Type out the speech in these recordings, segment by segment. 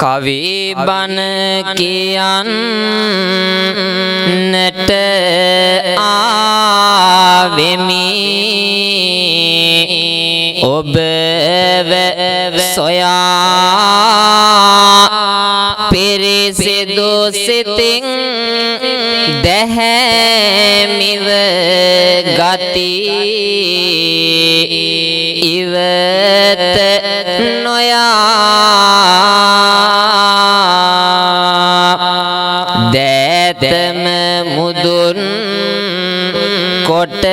කවි බණ කියන්නට ආවෙමි ඔබ සොයා පිරිසිදු සිතින් දැහැමිව ගති ඉවත නොයා දැතම මුදුන් කොට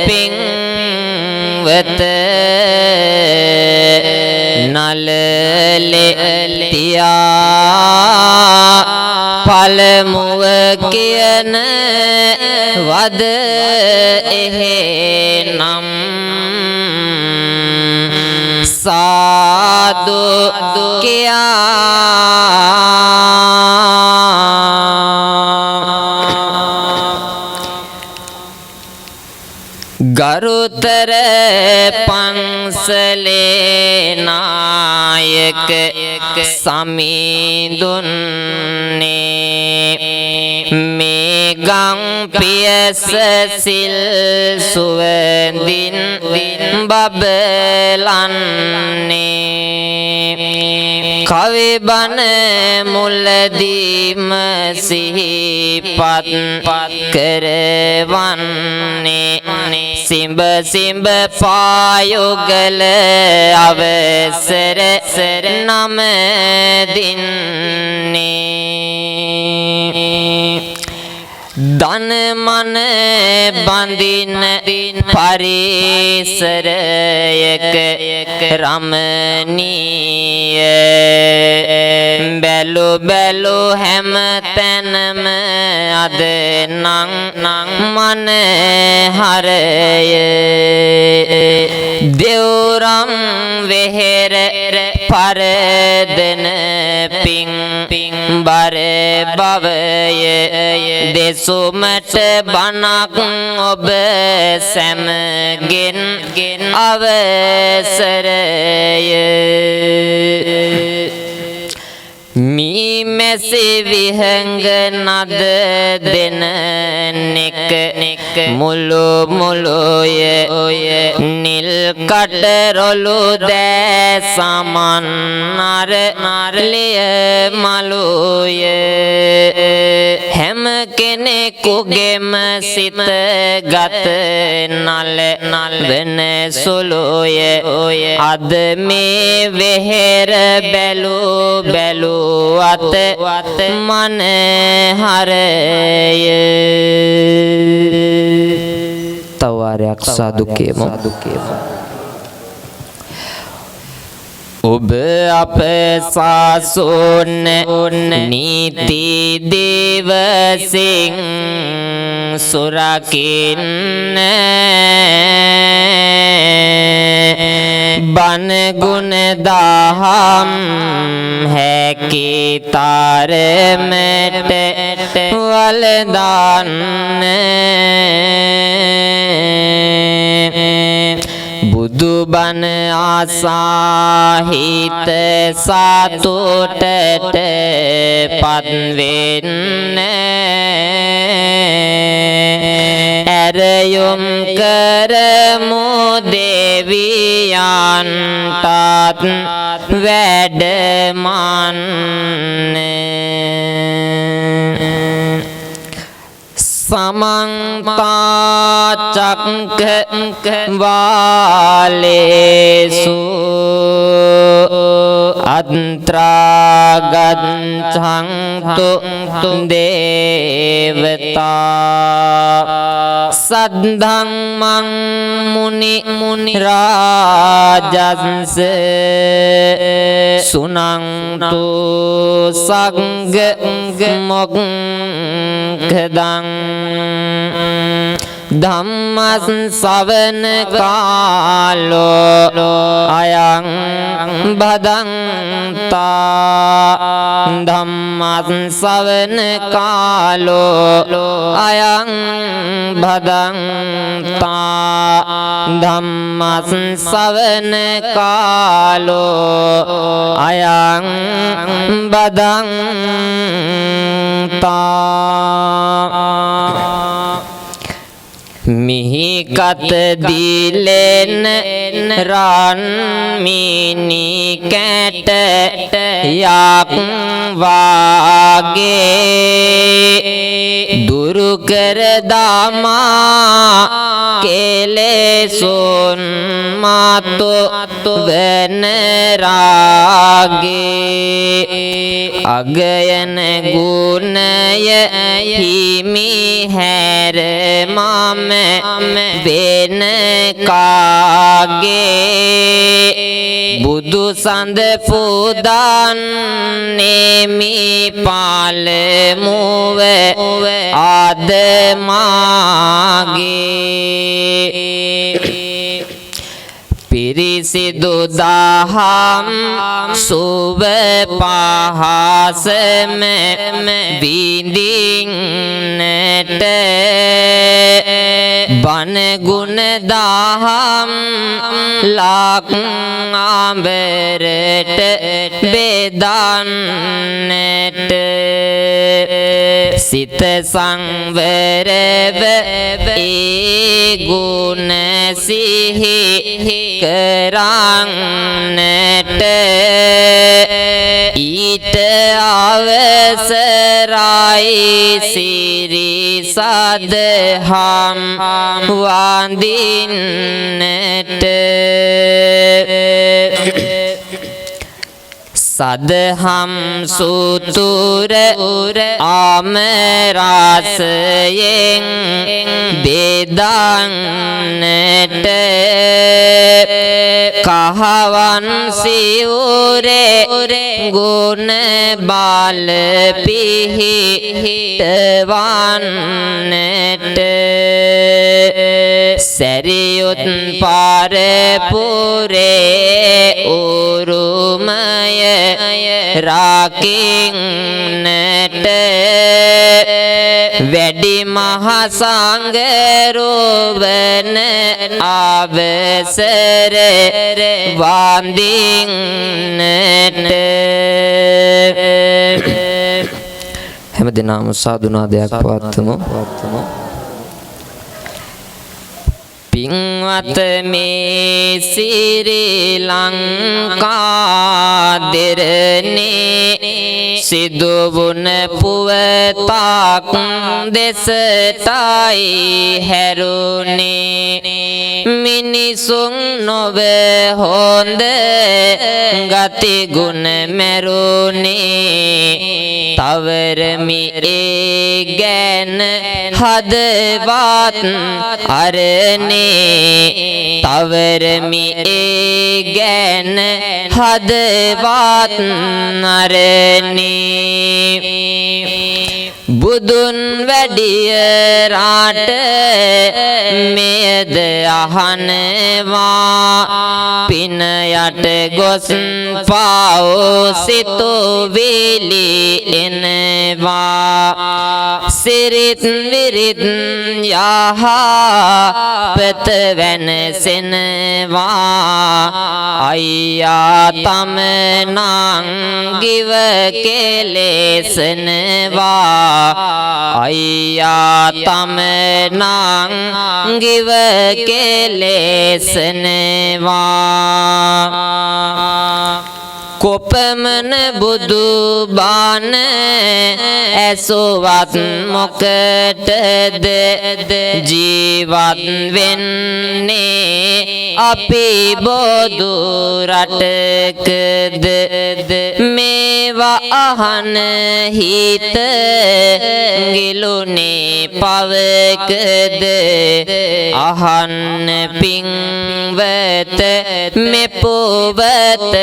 පින්වත නලලෙතියා පළමුව කියන වද එහෙනම් සාදු ගරුතර පන්සලේ නායක සමිඳුන්නේ මේ ගම් පියස සිල් සුවඳින් බබලන්නේ කවි බණ මුලදීම සිහිපත් කරවන්නේ සිඹ සිඹ පායුගල අවසර නම දින්නේ දන මන බඳින පරිසරයක රමණීය බැලු බැලු හැම තැනම අද නං මන හරය දෙව්රම් වෙහෙර පරදන පිං බර බවය දෙසුමට බණක් ඔබ සැමගෙන් අවසරය මීමැසි විහංග නද දෙන නෙක මුළු මුළුය නිල් කටරොළු දෑ සමන් නරලිය මළුය හැම කෙනෙකුගේම සිත ගත නල වෙන සුළුය අද මේ වෙහෙර බැලු බැලු අත මන හරය තවාරයක් සාදු කියමු ඔබ අප සාසුන් නීති දිවසින් සුරකින්න බණ ගුණ දහම් හැකි තරමට වළඳන්න බුදු බණ ආසහිත සතුටට පත් වෙන්න ඇරයුම් කරමු දෙවියන්ටත් වැඩමන්න समन्ता चक्क वालेषु अन्तरागच्छन्तु देवता सद्धम्मं मुनि राजंस सुनन्तु संग मोक्षदं ධම්මස් සවන කාලෝ අයං භදන්තා ධම්මස් සවන කාලෝ අයං භදන්තා ධම්මස් සවන කාලෝ අයං භදන්තා මිහි කත දිලෙන රන් මිනි කැට යක් වාගේ දුරු කර දමා කෙලෙසුන් මතු වෙන රාගේ අගයන ගුණය හිමි හැර මම වෙන කාගේ බුදු සඳ පුදන්නේමි පළමුව ආද මාගේ පිරිසිදු දහම් සුව පහසම විඳින්නට බණ ගුණ දහම් ලක් අඹරට බෙදන්නට සිත සංවරව ඒ ගුණ සිහි කරන්නට ඊට අවසරයි සිරි සදහම් වඳින්නට සදහම් සුතුර ආමරසයෙන් බෙදන්නට කහවන් සිවුරේ ගුණ බල පිහිටවන්නට සරියුත් පරපුරේ උරුමය රකින්නට වැඩි මහ සංඝරුවන අවසර වඳින්නට හැමදෙනාම සාදුනාදයක් පවත්වමු. පින්වත මේ ශ්‍රී ලංකා දෙරණේ සිදුවුන පුවතක් දෙසටයි හැරුණේ මිනිසුන් නොව හොඳ ගති ගුණ මැරුණේ තවරමි ඒ ගැන හදවත් අරනේ තවරමි ඒ ගැන හදවත් නරනේ බුදුන් වැඩිය රාට මෙයද අහනවා පින යට ගොස් පාව සිතුවිලි එනවා සිරිත් විරිත් යහපත වෙනසෙනවා අයියා තම නංගිව කෙලෙසනවා අයියා තම නංගිව කෙලෙසනවා කොපමණ බුදු බණ ඇසුවත් මොකටද ජීවත් වෙන්නේ අපි බොදු රටකද මේවා අහන හිත ගිලුනේ පවකද අහන්න පින්වත මෙපොවත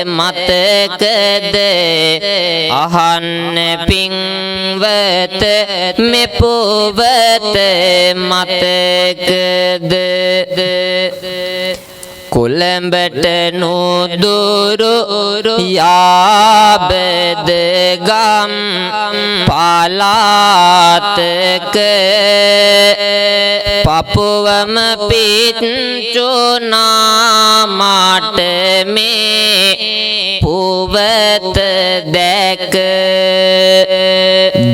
මතකද අහන්න පින්වත මෙපොවත මතකද කොළඹට නුදුරු යාබද ගම් පලාතක පපුවම පිච්චුනාමට මේ පුවත දැක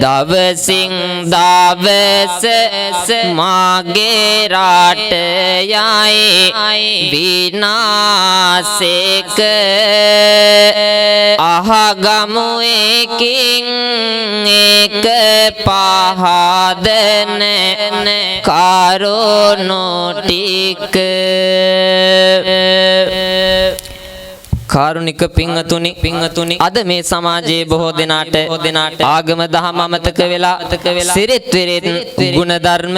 දවසින් දවස මාගේ රට යයි විනාසෙක අහගමු එකින් එක පහදන කරුණු ටික කාරුණික පිංගතුනි අද මේ සමාජයේ බොහෝ දෙනාට ආගම දහම අමතක වෙලා සිරිත් විරිත් ගුණ ධර්ම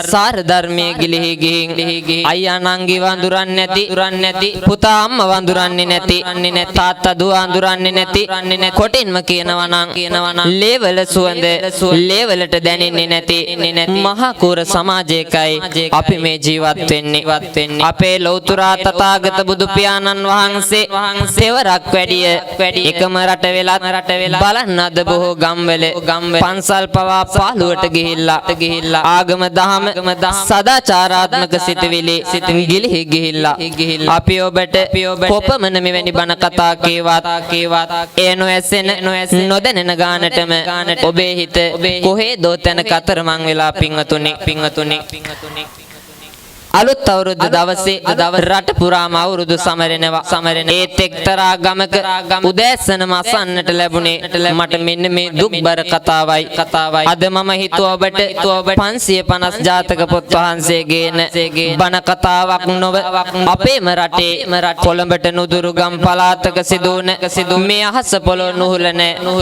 සාර ධර්මයේ ගිලිහි ගිහින් අයියා නංගි වඳුරන්නේ නැති පුතා අම්මා වඳුරන්නේ නැති තාත්තා දුව වඳුරන්නේ නැති කොටින්ම කියනවා නම් ලේවල සුවඳ ලේවලට දැනෙන්නේ නැති මහා කුර සමාජයකයි අපි මේ ජීවත් වෙන්නේ අපේ ලෞතර තථාගත බුදු පියාණන් වහන්සේ තෙවරක් වැඩිය එකම රට වෙලත් බලන්න අද බොහෝ ගම්වල පන්සල් පවා පාළුවට ගිහිල්ලා ආගම දහම සදාචාරාත්මක සිතුවිලි ගිලිහි ගිහිල්ලා අපි ඔබට කොපමණ මෙවැනි බණ කතා කේවත් ඒ නොඇසෙන නොදැනෙන ගානටම ඔබේ හිත කොහේ දෝ තැනක අතරමං වෙලා පිංගතුනි අලුත් අවුරුද්ද දවසේ රට පුරාම අවුරුදු සමරන ඒත් එක්තරා ගමක උදෑසනම අසන්නට ලැබුණේ මට මෙන්න මේ දුක්බර කතාවයි අද මම හිතුවා ඔබට 550 ජාතක පොත් වහන්සේගේන බණ කතාවක් නොව අපේම රටේ කොළඹට නුදුරු ගම් පළාතක සිදුවන මේ අහස පොළොව නුහුලන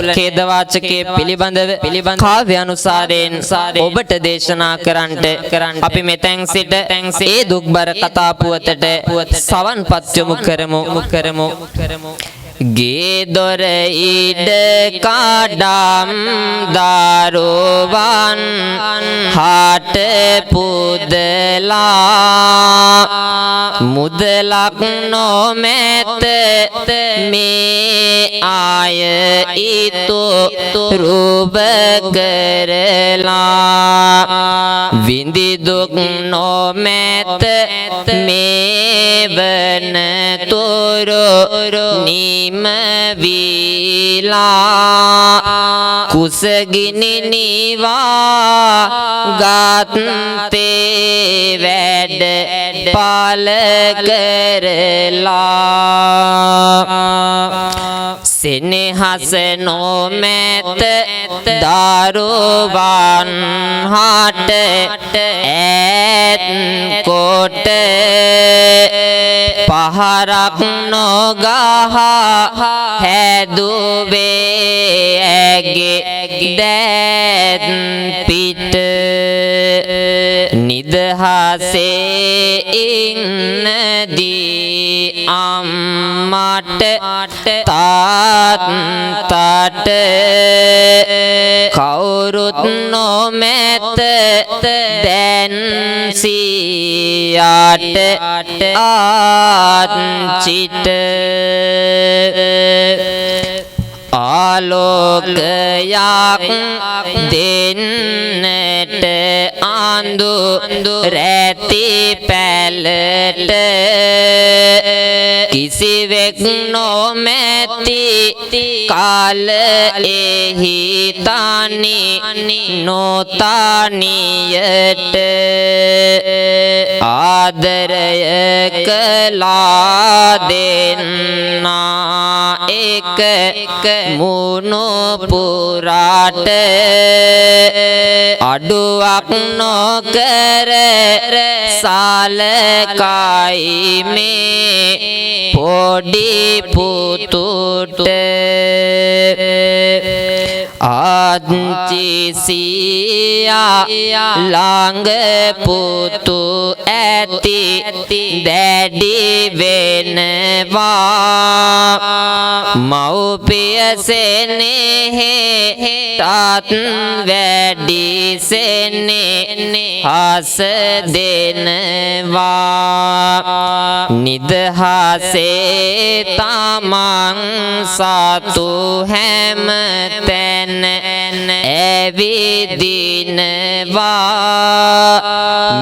ඛේදවාචකයේ පිළිබඳව කාව්‍ය අනුසාරයෙන් ඔබට දේශනා කරන්නට අපි මෙතෙන් සිට ඒ දුක්බර කතා පුවතට සවන්පත් යොමු කරමු ගේ දොර ඉඩ කඩම් දරුවන් හාට පුදලා මුදලක් නොමැත මේ ආය ඉතුරුව කරලා විඳි දුක් නොමැත මේ වන තුරු නිම වීලා කුසගිනි නිවා ගත්තේ වැඩ පාල කරලා සෙනෙහස නොමැත දරුවන් හට ඈත් කොට පහරක් නොගහ හැදුවේ ඇගේ දැත් පිට නිදහසේ ඉන්නදී අම්මට තාත්තට කවුරුත් නොමැත දැන් සියාට ආච්චිට ආලෝකයක් දෙන්නට ආඳු රැති පැලට කිසිවෙක් නොමැති කාල එහි තනි නොතනියට ආදරය කළා දෙන්නා එක මුණු පුරාට අඩුවක් නොකර සාලකයි මේ පොඩි පුතුට ආච්චි සීයා ළඟ පුතු ඇති දැඩි වෙනවා මව්පිය සෙනෙහි තාත් වැඩි සෙනෙහි හස දෙනවා නිදහසේ තමන් සතු හැම තැන ඇවිදිනවා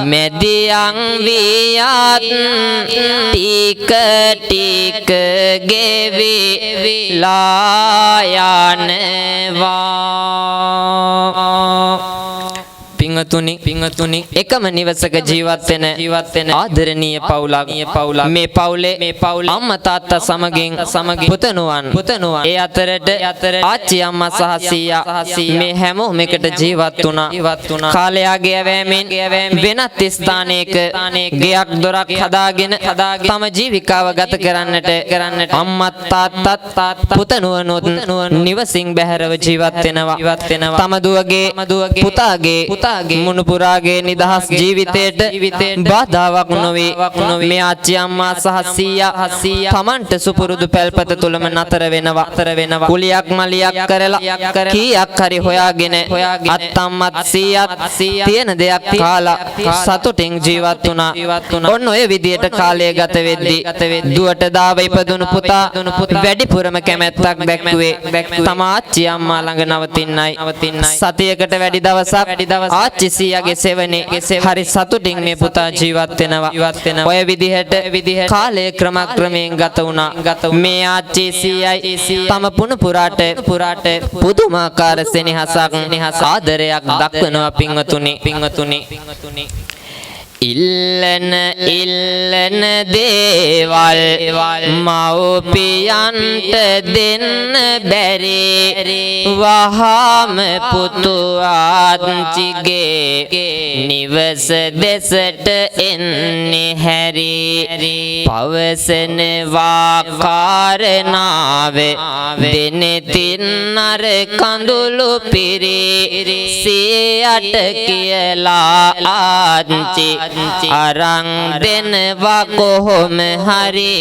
මෙදියන් වියත් ටික ටික ගෙවිලා යනවා පිංගතුනි එකම නිවසක ජීවත් වෙන ආදරණීය පවුලක් මේ පවුලේ අම්මා තාත්තා සමගින් පුතණුවන් ඒ අතරට ආච්චි අම්මා සහ සීයා මේ හැමෝම එකට ජීවත් වුණා කාලයාගේ ඇවෑමෙන් වෙනත් ස්ථානයක ගෙයක් දොරක් හදාගෙන තම ජීවිකාව ගත කරන්නට අම්මා තාත්තා පුතණුවනොත් නිවසින් බැහැරව ජීවත් වෙනවා තම දුවගේ පුතාගේ මුණුපුරාගේ නිදහස් ජීවිතයට බාධාවක් නොවේ මේ ආච්චි අම්මා සහ සීයා තමන්ට සුපුරුදු පැල්පත තුලම නතර වෙනවා කුලියක් මලියක් කරලා කීයක් හරි හොයාගෙන අත්තම්මත් සීයත් තියෙන දෙයක් කාලා සතුටින් ජීවත් වුණා ඔන්න ඔය විදියට කාලය ගත වෙද්දී දුවට දාව ඉපදුණු පුතා වැඩිපුරම කැමැත්තක් දැක්ුවේ තම ආච්චි අම්මා ළඟ නවතින්නයි සතියකට වැඩි දවසක් ආච්චි සීයාගේ සෙවනේ හරි සතුටින් මේ පුතා ජීවත් වෙනවා ඔය විදිහට කාලය ක්‍රමක්‍රමයෙන් ගත වුණා මේ ආච්චි සීයයි තම පුණුපුරාට පුදුමාකාර සෙනෙහසක් ආදරයක් දක්වනවා පින්වතුනි ඉල්ලන දේවල් මව්පියන්ට දෙන්න බැරි වහාම පුතු ආච්චිගේ නිවස දෙසට එන්නේ හැරි පවසනවා කාරණාවේ දෙනෙතින් අර කඳුළු පිරි සියට කියලා ආච්චි අරන් දෙනවා කොහොම හරි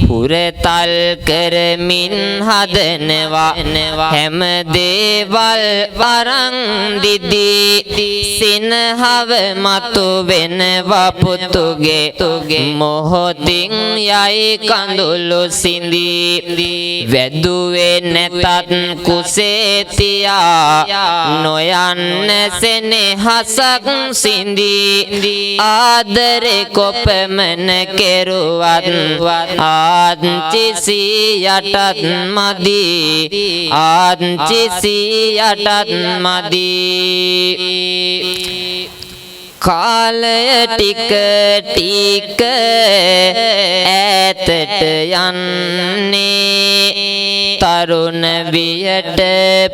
පුරතල් කරමින් හදනවා හැම දේවල් වරන් දිදී සිනහව මතු වෙනවා පුතුගේ මොහොතින් යයි කඳුළු සිඳී වැදුවේ නැතත් කුසේ තියා නොයන්න සෙනෙහසක් සිඳී ආදරේ කොපමණ කෙරුවත් ආච්චි සීයටත් මදි කාලය ටික ඈතට යන්නේ තරුණ වියට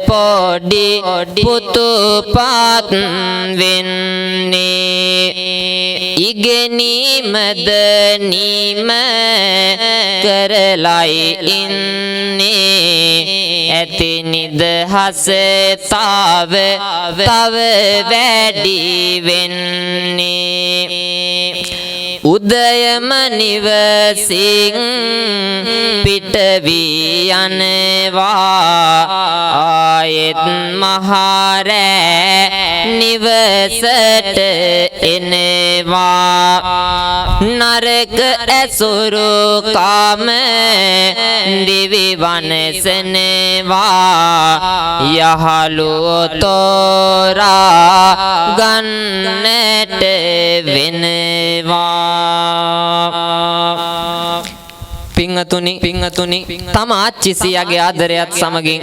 පොඩි පුතුපත් වෙන්නේ ඉගෙනීමද නීම කරලයි ඉන්නේ ඇති නිදහස තව වැඩි වෙන්නේ උදයම නිවසින් පිට වී යනවා ආයෙත් මහරෑ නිවසට එනවා නරක ඇසුරු කාම දිවි වනසනවා යහළුවෝ තෝරා ගන්නට වෙනවා පිංගතුනි තම ආච්චිසියාගේ ආදරයත් සමගින්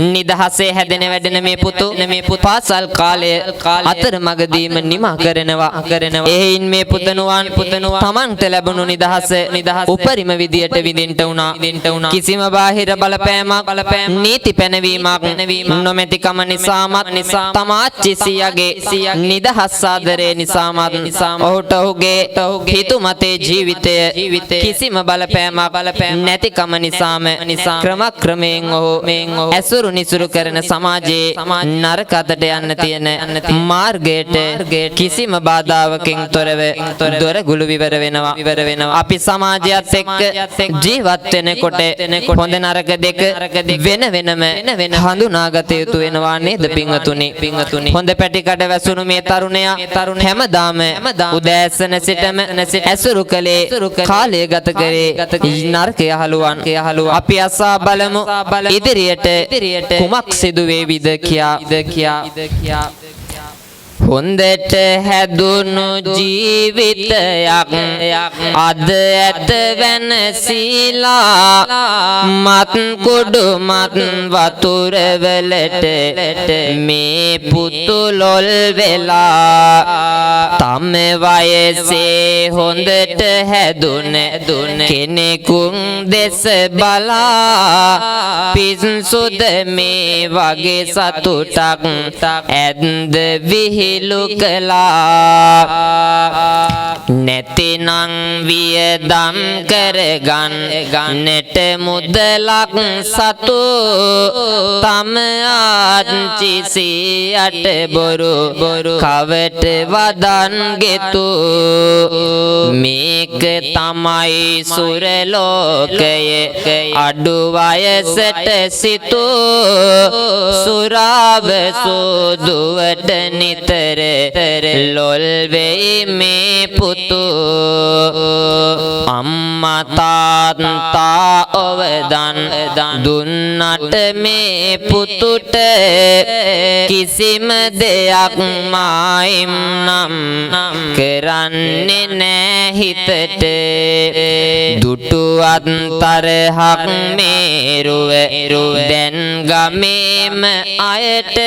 නිදහසේ හැදෙන වැඩෙන මේ පුතු පාසල් කාලය අතරමඟදීම නිමා කරනවා එහෙයින් මේ පුතණුවන් තමන්ට ලැබුණු නිදහස උපරිම විදියට විඳින්න උනා කිසිම බාහිර බලපෑමක් නීති පැනවීමක් නොමැතිකම නිසාමත් තම ආච්චිසියාගේ නිදහස් ආදරේ නිසාමත් ඔහුට ඔහුගේ හිතුමතේ ජීවිතය කිසිම බලපෑමක් නැතිකම නිසාම ක්‍රමයෙන් ඔහු ඇසුරු නිසුරු කරන සමාජයේ නරක අතට යන්න තියෙන මාර්ගයට කිසිම බාධාවකින් තොරව දොරගුළු විවර වෙනවා අපි සමාජයත් එක්ක ජීවත් වෙනකොට හොඳ නරක දෙක වෙන වෙනම හඳුනාගත යුතු වෙනවා නේද පිංගතුනි හොඳ පැටිකඩ වැසුණු මේ තරුණයා හැමදාම උදෑසන සිටම ඇසුරු කළේ කාලය ගත කරේ නරක යහළුවන් අපි අසා බලමු ඉදිරියට කුමක් සිදු වේවිද කියා හොඳට හැදුණු ජීවිතයක් අද ඇත වෙනසීලා මත් කුඩු මත් වතුර වලට මේ පුතු ලොල් වෙලා තම වයසේ හොඳට හැදුන කෙනෙකුන් දෙස බලා පිස්සුද මේ වගේ සතුටක් ඇද්ද විහිළු කළා නැතිනම් වියදම් කරගන්නට මුදලක් සතු තම ආච්චිසියට බොරු කවට වදන් ගෙතු මේක තමයි සුරලෝකයේ අඩු වයසට සිතු සුරාව සෝදුවට නිතර ලොල් වෙයි මේ පුතු අම්මා තාත්තා ඔවදන් දුන්නට මේ පුතුට කිසිම දෙයක් මායිම් නම් කරන්නේ නෑ හිතට දුටුවත් තරහක් මේරුව දැන් ගමේම අයට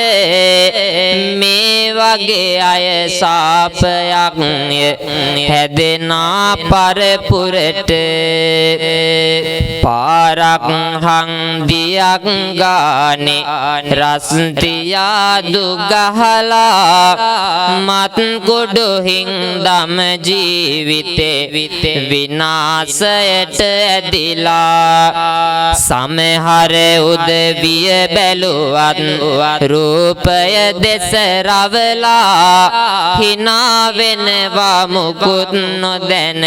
මේ වගේ අය සාපයක් හැදෙනා පරපුරට පාරක් හන්දියක් ගානේ රස්තියාදු ගහලා මත් කුඩු හින්දම ජීවිතේ විනාශයට ඇදිලා සමහර උදවිය බැලුවත් රූපය දෙස රවලා හිනා වෙනවා මුකුත් නොදැන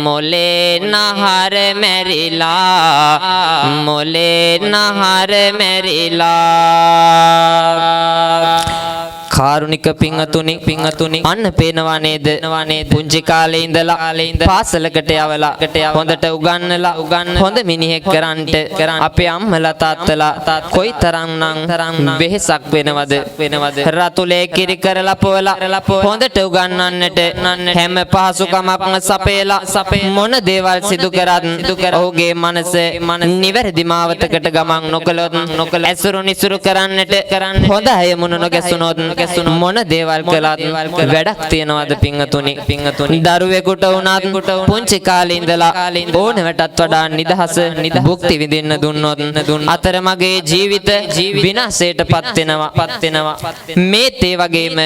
මොලේ නහර මැරිලා කාරුණික පිංගතුනි අන්න පේනවා නේද පුංචි කාලේ ඉඳලා පාසලකට යවලා හොඳට උගන්නලා හොඳ මිනිහෙක් කරන්ට අපේ අම්මලා තාත්තලා කොයිතරම්නම් වෙහෙසක් වෙනවද රතුලේ කිරි කරලා පොවලා හොඳට උගන්නන්නට හැම පහසුකමක්ම සපේලා මොන දේවල් සිදු කරත් ඔහුගේ මනස නිවැරදි මාවතකට ගමන් නොකළොත් ඇසුරු නිසුරු කරන්නට හොඳ අය මුණ නොගැසුනොත් මොන දේවල් කළත් වැඩක් තියනවාද පිංගතුනි දරුවෙකුට වුණත් පුංචි කාලේ ඉඳලා ඕනෙවටත් වඩා නිදහස භුක්ති විඳින්න දුන්නොත් අතරමගේ ජීවිත විනාශයටපත් වෙනවා මේත් ඒ වගේම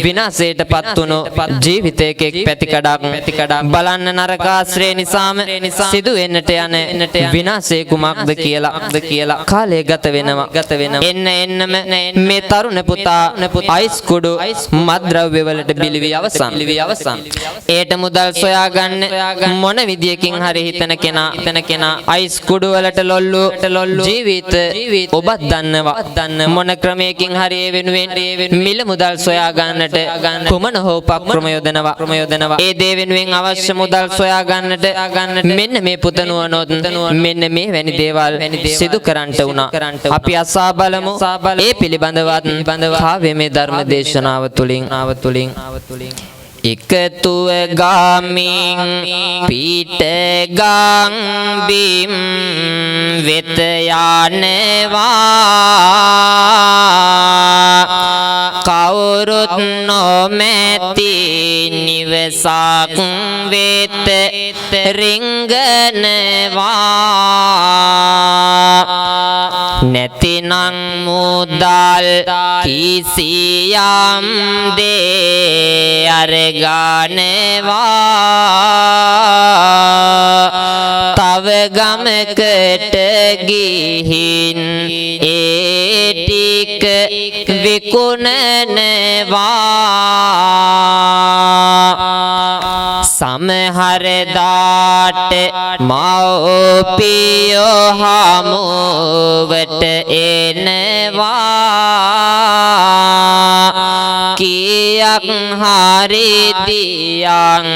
විනාශයටපත් වුණු ජීවිතයක පැතිකඩක් බලන්න නරක ආශ්‍රය නිසාම සිදු වෙන්නට යන විනාශය කුමක්ද කියලා කාලය ගත වෙනවා එන්නම මේ තරුණ පුතා අයිස් කුඩු මත්ද්‍රව්‍ය වලට බිලිවි අවසන් ඒට මුදල් සොයාගන්න මොන විදියකින් හරි හිතන කෙනා අයිස් කුඩු වලට ලොල්ලු ජීවිත ඔබත් දන්නවා මොන ක්‍රමයකින් හරි ඒ වෙනුවෙන් මිල මුදල් සොයාගන්නට කුමන හෝ උපක්‍රම යොදනවා ඒ දේ වෙනුවෙන් අවශ්‍ය මුදල් සොයාගන්නට මෙන්න මේ පුතණුවනොත් මෙන්න මේ වැනි දේවල් සිදු කරන්නට උනා අපි අසා බලමු ඒ පිළිබඳවත් කාව්‍යමය ධර්ම දේශනාව තුළින් එකතුව ගාමින් පිට ගම් බිම් වෙත යනවා කවුරුත් නොමැති නිවසක් වෙත රිංගනවා නැතිනම් මුදල් කිසියම් දේ අරගනවා තව ගමකට ගිහින් ඒ ටික විකුණනවා සමහර දාට මව්පියෝ හමුවට එනවා කියක් හරි දියන්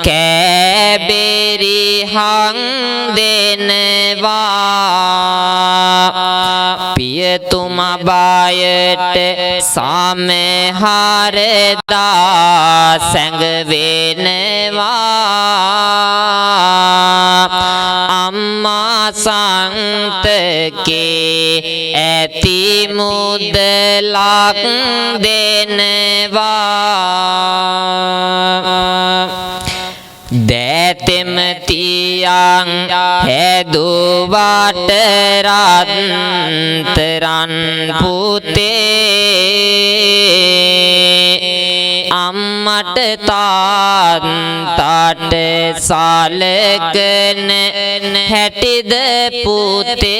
කැබෙරි හං දෙනවා පියතුමා බායට සමහර දා සැඟවෙනවා අම්මා සංතකේ ඇති මුදලක් දෙනවා දෑතෙම තියන් හැදුවට රත්තරන් පුතේ අම්මට තාත්තට සලකන හැටිද පුතේ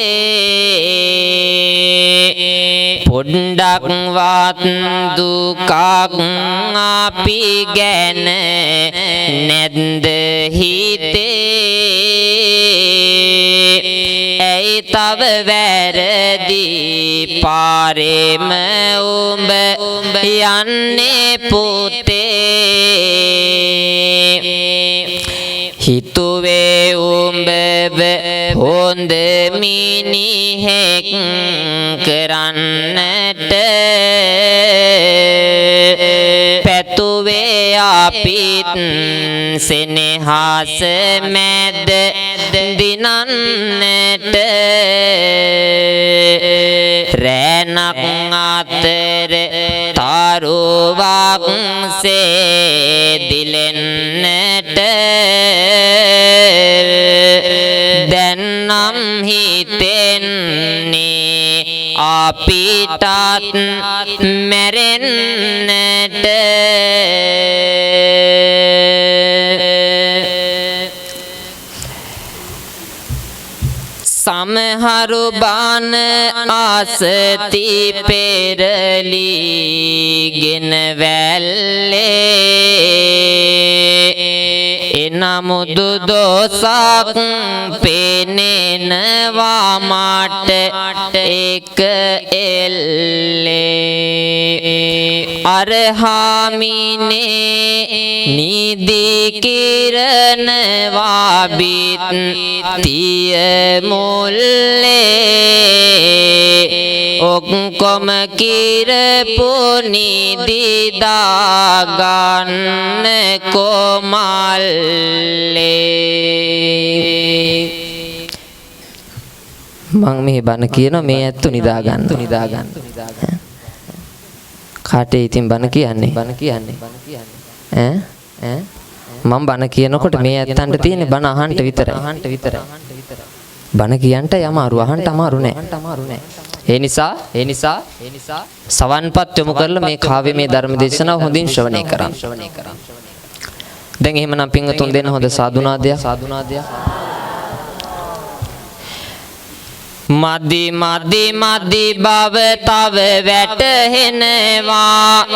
පොඩ්ඩක්වත් දුකක් අපි ගැන නැද්ද හිතේ ඇයි තව වැරදි පාරෙම උඹ යන්නේ පුතේ හිතුවේ උඹව හොඳ මිනිහෙක් කරන්නට පැතුවේ අපිත් සෙනෙහස මැද දිනන්නට රැණක් අතර තරුවක් සේදිලෙන්නට දැන් නම් හිතෙන්නේ අපිටත් මැරෙන්නට සමහරු බාන ආසති පෙරලිගෙන වැල්ලේ එනමුදු දෝසක් පෙනෙනවා මට එක එල්ලේ අරහාමිනේ නිදි කිරනවා බිත් තිය මුල්ලේ ඔක්කොම කිරපු නිදි දාගන්න කොමල්ලේ මං මේ බණ කියනවා මේ ඇත්තු නිදා ගන්න කාටේ ඉතින් බණ කියන්නේ ඈ මම බණ කියනකොට මේ ඇත්තන්ට තියෙන්නේ බණ අහන්න විතරයි බණ කියන්ට යමාරු අහන්න අමාරු නෑ ඒ නිසා සවන්පත් යොමු කරලා මේ කාව්‍යමය ධර්ම දේශනාව හොඳින් ශ්‍රවණය කරන්න දැන් එහෙමනම් පින්වතුන් දෙන්න හොඳ සාදුනාදයක් මදි බව තව වැටහෙනවා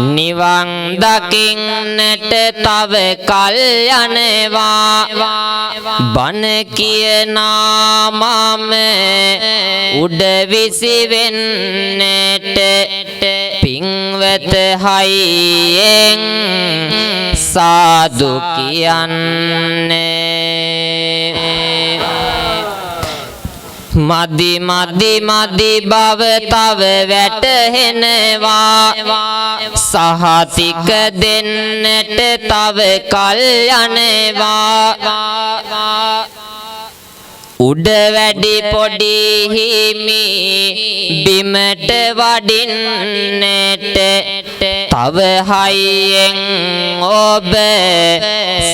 නිවන් දකින්නට තව කල් යනවා බණ කියනා මම උඩ විසි වෙන්නට පින්වත හයියෙන් සාදු කියන්නේ මදි මදි මදි බව තව වැටහෙනවා සහතික දෙන්නට තව කල් යනවා උඩ වැඩි පොඩි හිමි බිමට වඩින්නට තව හයියෙන් ඔබ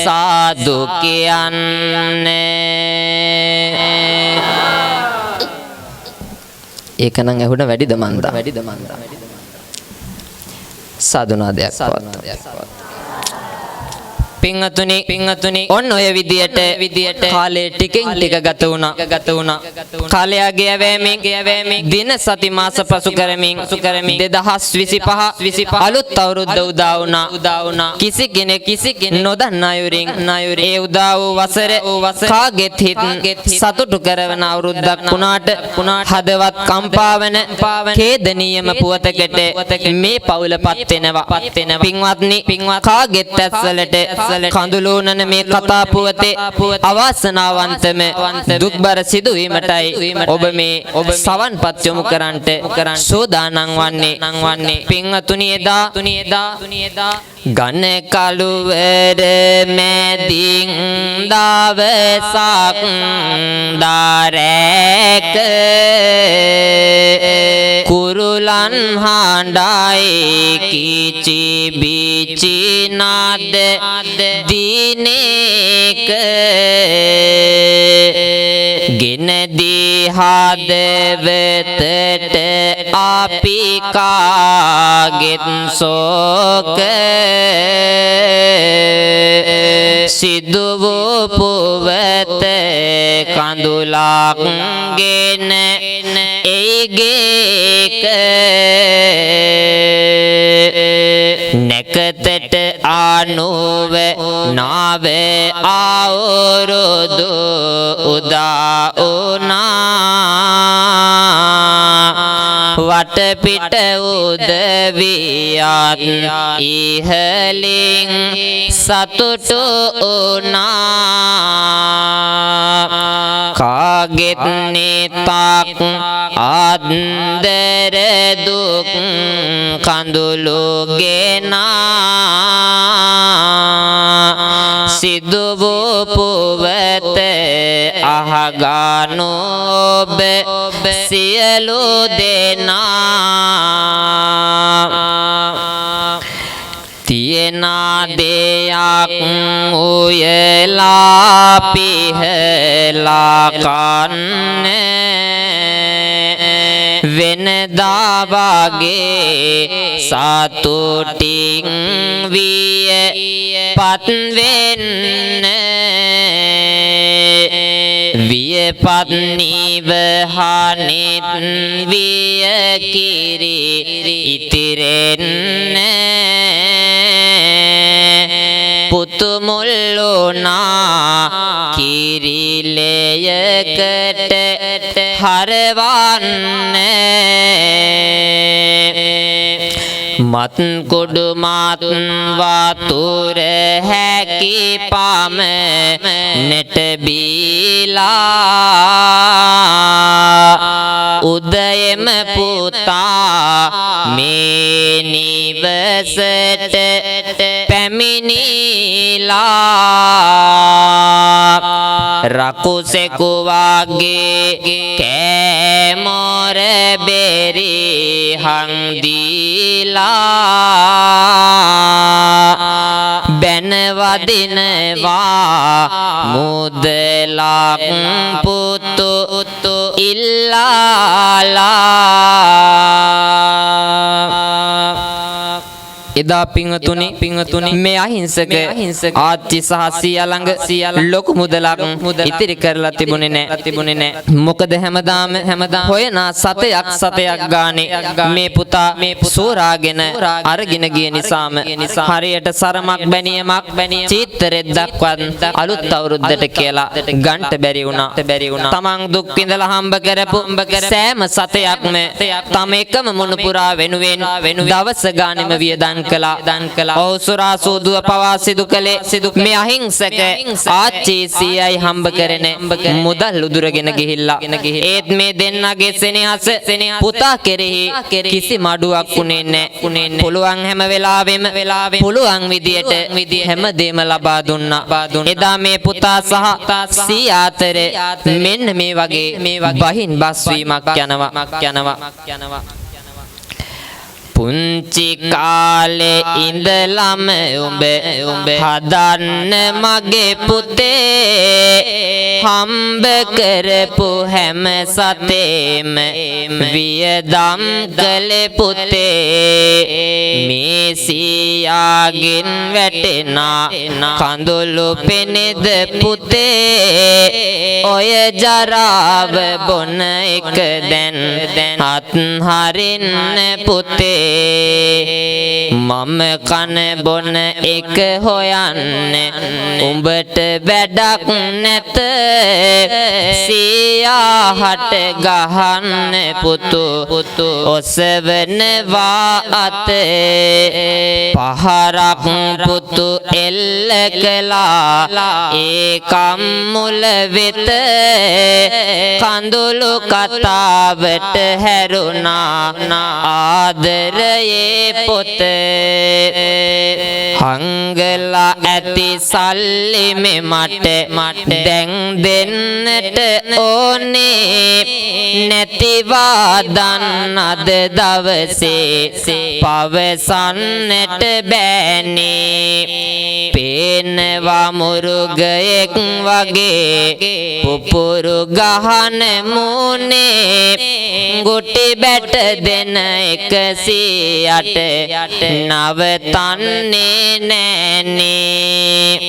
සාදු කියන්නේ ඒක නම් ඇහුණ වැඩිද මන්දා සාදුනාදයක් පවත්වනවා පිංගතුනි ඔන්න ඔය විදියට කාලේ ටිකෙන් ටික ගත වුණා කාලයගේ යැවීමෙන් දින සති මාස පසු කරමින් 2025 අලුත් අවුරුද්ද උදා වුණා කිසි කෙනෙක් නොදන්නා අයුරින් ඒ උදා වූ වසර කාගෙත් හිත් සතුටු කරවන අවුරුද්දක් වුණාට හදවත් කම්පාවන ඛේදනීයම පුවතකට මේ පවුලපත් වෙනවා පින්වත්නි කාගෙත් ඇස්වලට කඳුළුනන මේ කතා පුවතේ අවාසනාවන්තම දුක්බර සිදුවීමටයි ඔබ මේ සවන්පත් යොමු කරන්නට සෝදානම් වන්නේ පින්වතුනි එදා ගන කළුවර මැදින් දවසක් දාරැක කුරුලන් හඬයි කිචි බිචි නාද දිනේක ගෙන දී හදවතට අපි කාගෙත් සෝක සිදු වූ පුවත කඳුලක් ගෙන ඒගේක නැකතට ආනුව නාව අවුරුදු උදා වටපිට උදවියත් ඉහලින් සතුටු වුණා කාගෙත් නිතක් අන්දර දුක් කඳුළු ගෙනා සිදු වූ පුවත අහගනු ඔබ සියලු දෙනා තියෙනා දෙයක් උයලා පිහලා කන්නේ වෙනදා වගේ සතුටින් වියපත් වෙන්න වියපත් නිවහනිත් විය කිරි ඉතිරෙන්න පුතු මුල්ලුනා කිරිලයකට හරවන්නේ මත් කුඩු මත් වතුර හැකි පම නෙට බීලා උදයම පුතා මේ නිවසට පැමිණිලා රකුසෙකු වගේ කෑමොර බෙරි හංදීලා බැනවදිනවා මුදලක් පුතු ඉල්ලාලා එදා පිංගතුනි මේ අහිංසක ආච්චි සහ සියා ළඟ ලොකු මුදලක් ඉතිරි කරලා තිබුණේ නැහැ. මොකද හැමදාම හොයන සතයක් ගානේ මේ පුතා සෝරාගෙන අරගෙන ගිය නිසාම හරියට සරමක් බැනියමක් චීත්තරෙක් දක්වත් අලුත් අවුරුද්දට කියලා ගන්ට බැරි වුණා. තමන් දුක් විඳලා හම්බ කරපු සෑම සතයක්ම තම එකම මුණුපුරා වෙනුවෙන් දවස ගානෙම වියදම් කළා ඔහු සුරා සූදුව පවා සිදු කළේ මේ අහිංසක ආච්චි සීයයි හම්බ කරන මුදල් උදුරගෙන ගිහිල්ලා ඒත් මේ දෙන්නගේ සෙනෙහස පුතා කෙරෙහි කිසි මඩුවක් උනේ නැහැ පුළුවන් හැම වෙලාවෙම පුළුවන් විදියට හැමදේම ලබා දුන්නා එදා මේ පුතා සහ සීයා අතර මෙන්න මේ වගේ බහින් බස් වීමක් යනවා පුංචි කාලේ ඉඳලම උඹ හදන්න මගේ පුතේ හම්බ කරපු හැම සතේම වියදම් කළේ පුතේ මේ සීයාගෙන් වැටෙනා කඳුළු පෙනෙද පුතේ ඔය ජරාව බොන එක දැන් අත්හරින්න පුතේ මම කන බොන එක හොයන්න උඹට වැඩක් නැත සීයාහට ගහන්න පුතු ඔසවනවා අත පහරක් පුතු එල්ල කළා ඒකම් මුල වෙත කඳුළු කතාවට හැරුණා ආදරයේ පොත හංගලා ඇති සල්ලි මෙමට දැන් දෙන්නට ඕනේ නැතිවා දන්නද දවසේ පවසන්නට බෑනේ පේනවා මුරුගයෙක් වගේ පුපුරු ගහන මූනේ ගොටි බැට දෙන 108 නවතන්නේ නෑනේ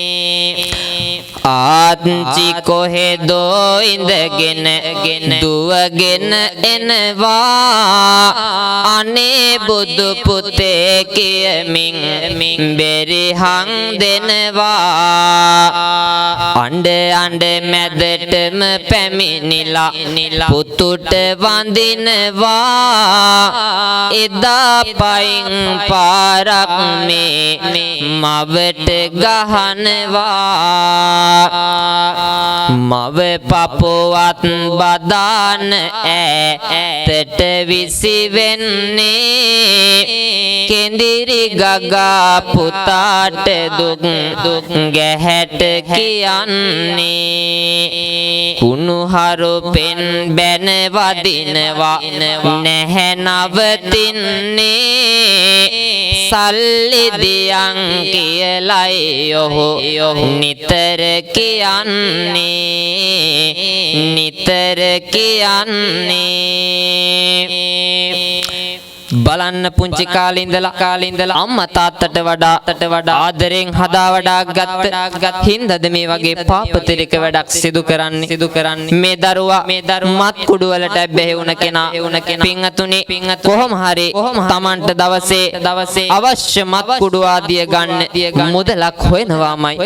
ආච්චි කොහෙදෝ ඉඳගෙන දුවගෙන එනවා අනේ බුදු පුතේ කියමින් බෙරිහන් දෙනවා අඬ මැදටම පැමිණිලා පුතුට වඳිනවා එදා පයින් පාරක් මේ මවට ගහනවා මව පපුවත් බදාන ඈතට විසි වෙන්නේ කෙඳිරි ගගා පුතාට දුක් ගැහැට කියන්නේ කුණුහරුපෙන් බැන වදිනවා නැහැ නවතින්නේ සල්ලි දියන් කියලයි ඔහු නිතර කියන්නේ බලන්න පුංචි කාලේ ඉඳලා අම්මා තාත්තට වඩා ආදරෙන් හදා වඩා ගත්ත හින්දාද මේ වගේ පාපතිරික වැඩක් සිදු කරන්නේ මේ දරුවා මත් කුඩු වලට බැහැ වුණ කෙනා පින්තුනි කොහොම හරි Tamanට දවසේ අවශ්‍ය මත් කුඩු ආදිය ගන්න මුදලක් හොයනවාමයි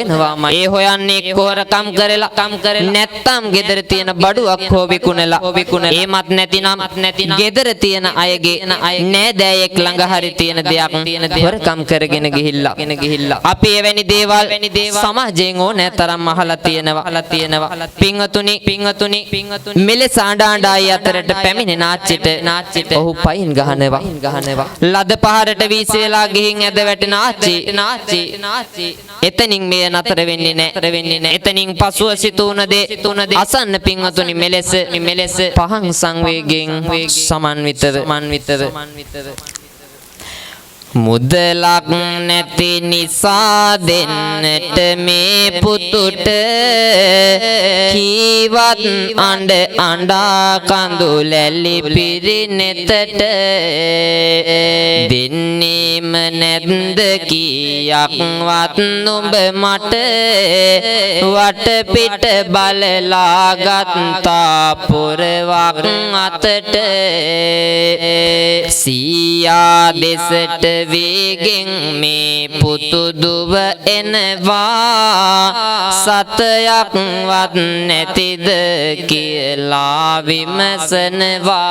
ඒ හොයන්නේ කොරකම් කරලා නැත්තම් ගෙදර තියෙන බඩුවක් හෝ විකුණලා ඒ මත් නැතිනම් ගෙදර තියෙන අයගේ නෑදෑයෙක් ළඟ හරි තියෙන දෙයක් හොරකම් කරගෙන ගිහිල්ලා අපි එවැනි දේවල් සමාජයෙන් ඕනෑ තරම් අහලා තියෙනවා පින්වතුනි මෙලෙස ආඬායි අතරට පැමිණෙන ආච්චිට ඔහු පයින් ගහනවා ලද පහරට වීසි වෙලා ගිහින් ඇද වැටෙන ආච්චි එතනින් මෙය නතර වෙන්නේ නෑ එතනින් පසුව සිතුන දේ අසන්න පින්වතුනි මෙලෙස පහන් සංවේගයෙන් සමන්විතව මුදලක් නැති නිසා දෙන්නට මේ පුතුට කීවත් අඬා කඳුලැලි පිරිනෙතට දෙන්නේම නැද්ද කී වත් නුඹ මට වටපිට බලලා ගත්තා පුරවක් අතට සීයා දෙසට වේගෙන් මේ පුතු දුව එනවා සතයක් වත් නැතිද කියලා විමසනවා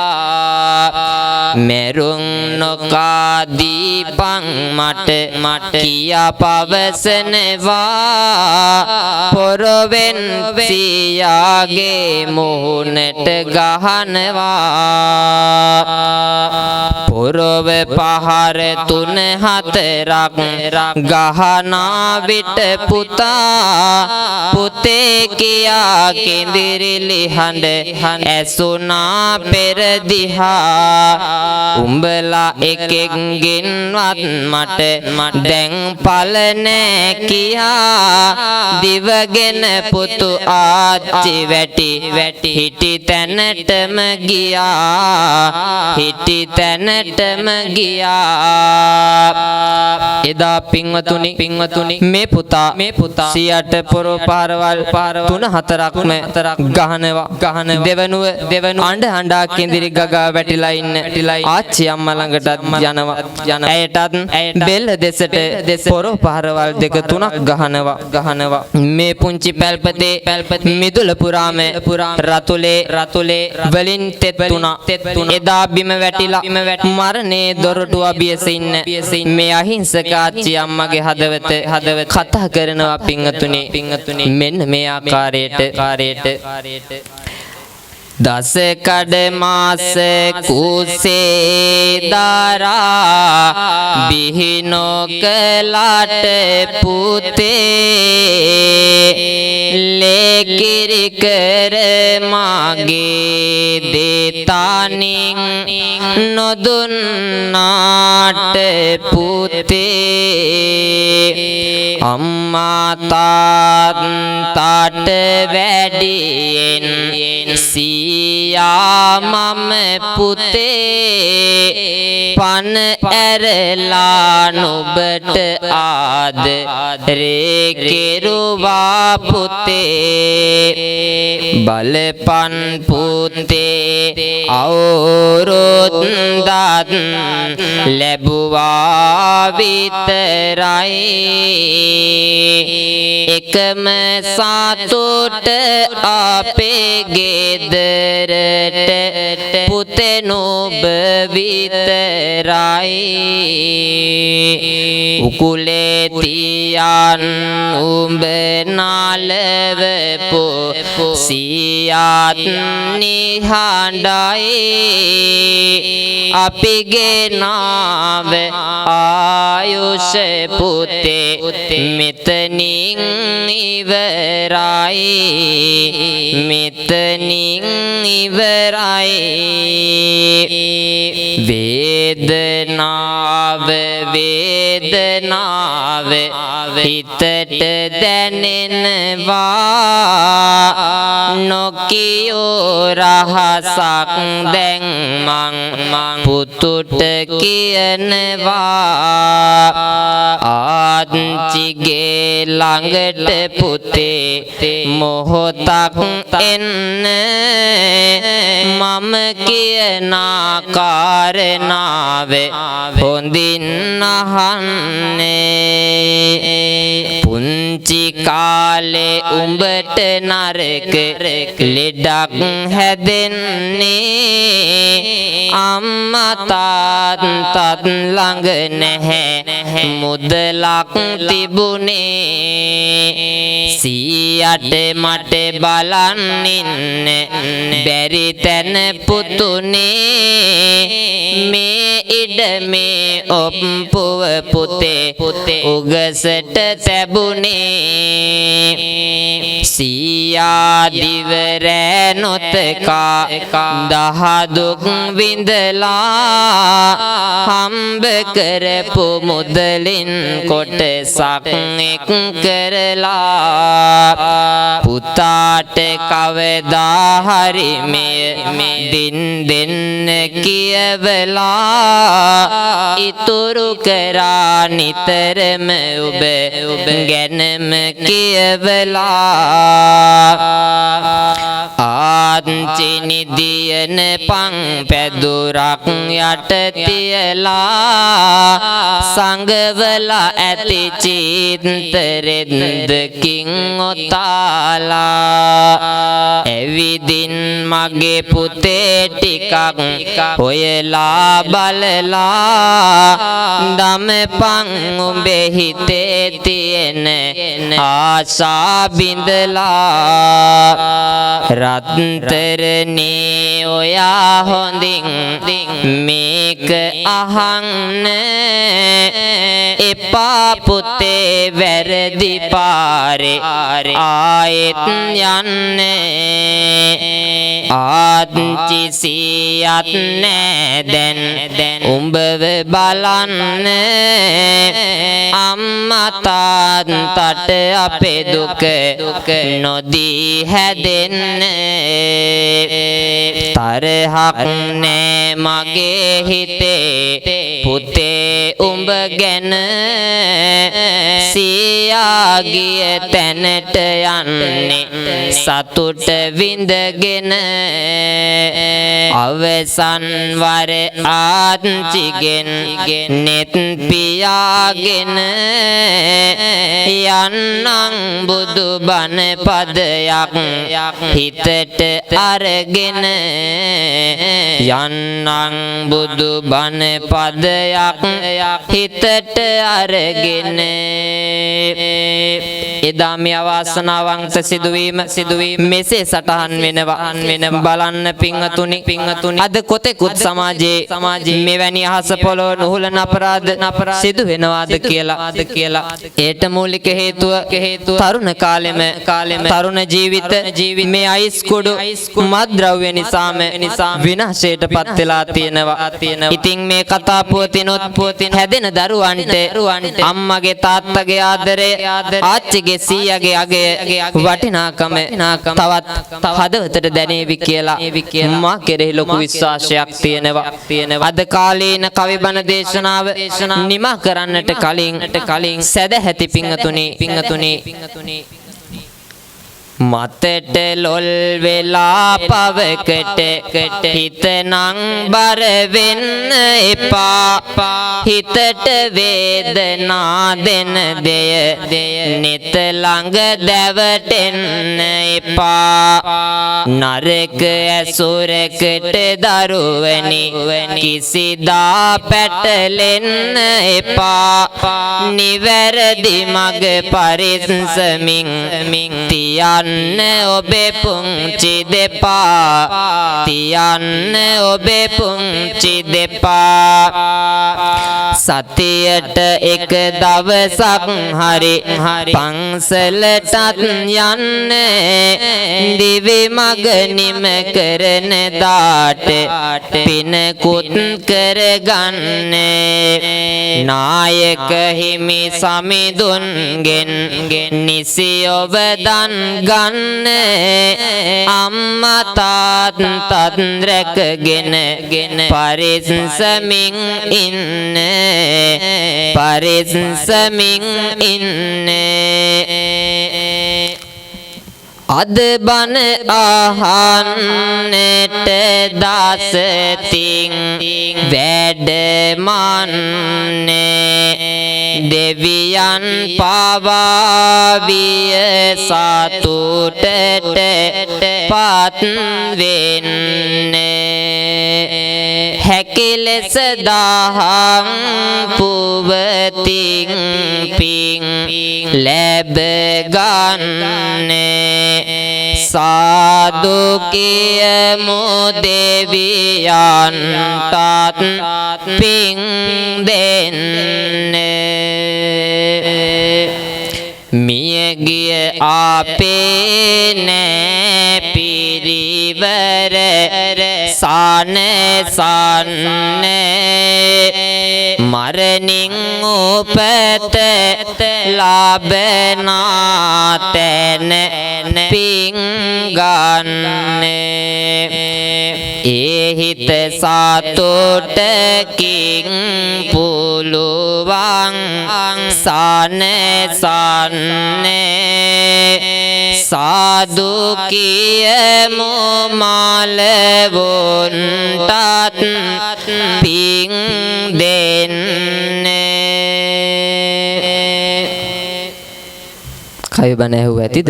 මෙරුම් නොකා දීපං මට කියා පවසනවා පොරවෙන් සියාගේ මුහුණට ගහනවා පොරව පහර 3-4ක් ගහනා විට පුතා පුතේ කියා කිඳිරිලි හඬ ඇසුනා පෙරදිහා උඹලා එකෙක්ගෙන්වත් මට දැන් පල නෑ කියා දිවගෙන පුතු ආච්චි වැටි හිටි තැනටම ගියා එදා පින්වතුනි මේ පුතා සියට පොරෝ පාරවල් 3-4ක්ම ගහනවා දෙවනුව අඬ හඬා කිඳිරි ගගා වැටිලා ඉන්න ආච්චි අම්මා ළඟටත් යනවා ඇයටත් බෙල්ල දෙසට පොරෝ පාරවල් 2-3ක් ගහනවා මේ පුංචි පැල්පතේ මිදුල පුරාම රතුලේ වලින් තෙත් තුනා එදා බිම වැටිලා මරණේ දොරටුව අබියසින්න මේ අහිංසක ආච්චි අම්මගේ හදවත කතා කරනවා පින්වතුනි මෙන්න මේ ආකාරයට දස කඩ මාස කුසේ දාරා බිහිනෝ කලාට පුතේ ලේකිරි කර මාගේ දේතානින් නොදුන්නාට පුතේ අම්මා තාත්තට වැඩියෙන් සියා මම පුතේ පන ඇරලා නුඹට ආදරේ කෙරුවා පුතේ බලපන් පුතේ අවුරුද්දක් ලැබුවා විතරයි එකම සතුට අපේ ගෙදරට පුතේ නුඹ විතරයි උකුලේ තියන් උඹ නාලවපු සියාත් නිහඬයි අපිගේ නාව ආයුෂ පුතේ මෙතනින් ඉවරයි වේදනාව හිතට දැනෙනවා නොකියෝ රහසක් දැන් මං පුතුට කියනවා ආච්චිගේ ළඟට පුතේ මොහොතක් එන්න මම කියන කාරණාව හොඳින් අහන්නේ පුංචි කාලේ උඹට නරක ලෙඩක් හැදෙන්නේ අම්මා තාත්තත් ළඟ නැහැ මුදලක් තිබුණේ සියට මට බලන් ඉන්න බැරි තැන පුතුනේ මේ ඉඩමේ ඔප්පුව පුතේ උගසට තැබු තිබුණේ සියා දිවරෑ නොතකා දහදුක් විඳලා හම්බ කරපු මුදලින් කොටසක් එක් කරලා පුතාට කවදා හරි මෙය දින් දෙන්න කියවලා ඉතුරු කරා නිතරම ඔබ ගැනම කියවලා ආච්චි නිදියන පං පැදුරක් යට තියලා සංගවලා ඇති චින්තරෙන්දකින් ඔතාලා එවිදින් මගේ පුතේ ටිකක් හොයලා බලලා දමපං උඹේ හිතේ තියෙන ආශා බිඳලා රත්තරනේ ඔයා හොඳින් මේක අහන්න එපා පුතේ වැරදි පාරේ ආයෙත් යන්න ආච්චි සියත් නෑ දැන් උඹව බලන්න අම්මා තාත්තට අපේ දුක නොදී හැදෙන්න තරහක් නෑ මගේ හිතේ පුතේ උඹ ගැන සියා ගිය තැනට යන්නේ සතුට විඳගෙන අවසන් වර ආච්චිගෙන් නෙත් පියාගෙන යන්නම් බුදු බණ පදයක් හිතට අරගෙන යන්නම් බුදු බණ පදයක් හිතට අරගෙන එදා මේ අවාසනාවන්ත සිදුවීම මෙසේ සටහන් වෙනවා බලන්න පින්වතුනි අද කොතෙකුත් සමාජයේ මෙවැනි අහස පොළොව නුහුලන අපරාධ සිදු වෙනවාද කියලා ඒට මූලික හේතුව තරුණ කාලෙම තරුණ ජීවිත මේ අයිස් කුඩු මත්ද්‍රව්‍ය නිසාම විනාශයට පත් වෙලා තියෙනවා ඉතින් මේ කතා පුවතිනොත් හැදෙන දරුවන්ට අම්මගේ තාත්තගේ ආදරය ආච්චිගේ සීයාගේ අගය වටිනාකම තවත් හදවතට දැනේවි කියලා මා කෙරෙහි ලොකු විශ්වාසයක් තියෙනවා අද කාලේන කවි බණ දේශනාව නිමා කරන්නට කලින් සදැහැති පිංගතුනි මතට ලොල් වෙලා පවකට හිත නං බර වෙන්න එපා හිතට වේදනා දෙන දෙය නෙත ළඟ දැවටෙන්න එපා නරක ඇසුරකට දරුවනි කිසිදා පැටලෙන්න එපා නිවැරදි මග පරිස්සමින් තියන්න ඔබේ පුංචි දෙපා තියන්න ඔබේ පුංචි දෙපා සතියට එක දවසක් හරි පන්සලටත් යන්න දිවි මග නිම කරන දාට පිනකුත් කරගන්න නායක හිමි සමිඳුන්ගෙන් නිසි ඔබදන් ගන්න අම්මා තාත්තත් රැකගෙන පරිස්සමින් ඉන්න පරිස්සමින් ඉන්න අද බන අහන්නට දාසතින් වැඩමන්නේ දෙවියන් පවාවිය සතුටට පත් වෙන්නේ හැකිලෙස දහම් පුවතින් පිං ලැබ ගන්නේ සාදු කියමු දෙවියන්ටත් පිං දෙන්නේ ගිය අපේ නෑ පිරිවර සානසන්නේ මරණින් උපත ලබනා තැන පිං ගන්නේ ඒ හිත සතුටකින් පුළුවන් සානසන්නේ සාදු කියමු මාලවුන්ටත් පිං දෙන්නේ කයි බණ ඇහුව ඇතිද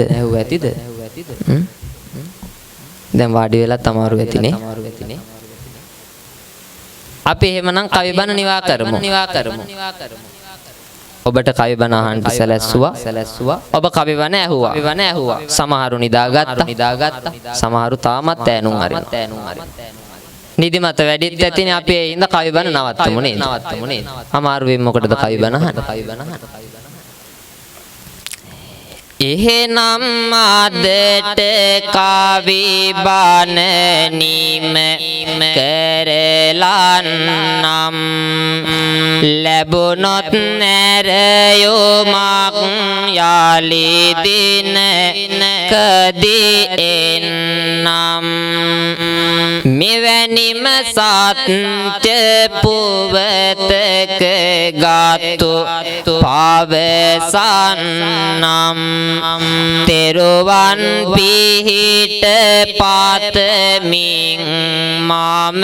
දැන් වාඩි වෙලා තමාරු ඇතිනේ අපි එහෙමනම් කවි බණ නිවා කරමු ඔබට කවි බණ අහන්න සැලැස්සුවා ඔබ කවි බණ ඇහුවා සමහරු නිදාගත්තා සමහරු තාමත් ඈනුම් අරිනවා නිදිමත වැඩිත් ඇතිනේ අපි ඒ ඉඳ කවි බණ නවත්තමු නේද අමාරුවෙන් මොකටද කවි බණ අහන්නේ එහෙනම් අදට කවි බණ නිම කරලන්නම් ලැබුණොත් නැරයොමක් යාලි දිනකදී එන්නම් මෙවැනිම සත්‍ය පුවතක ගත්තු පවසන්නම් තෙරුවන් පිහිට පාතමින් මම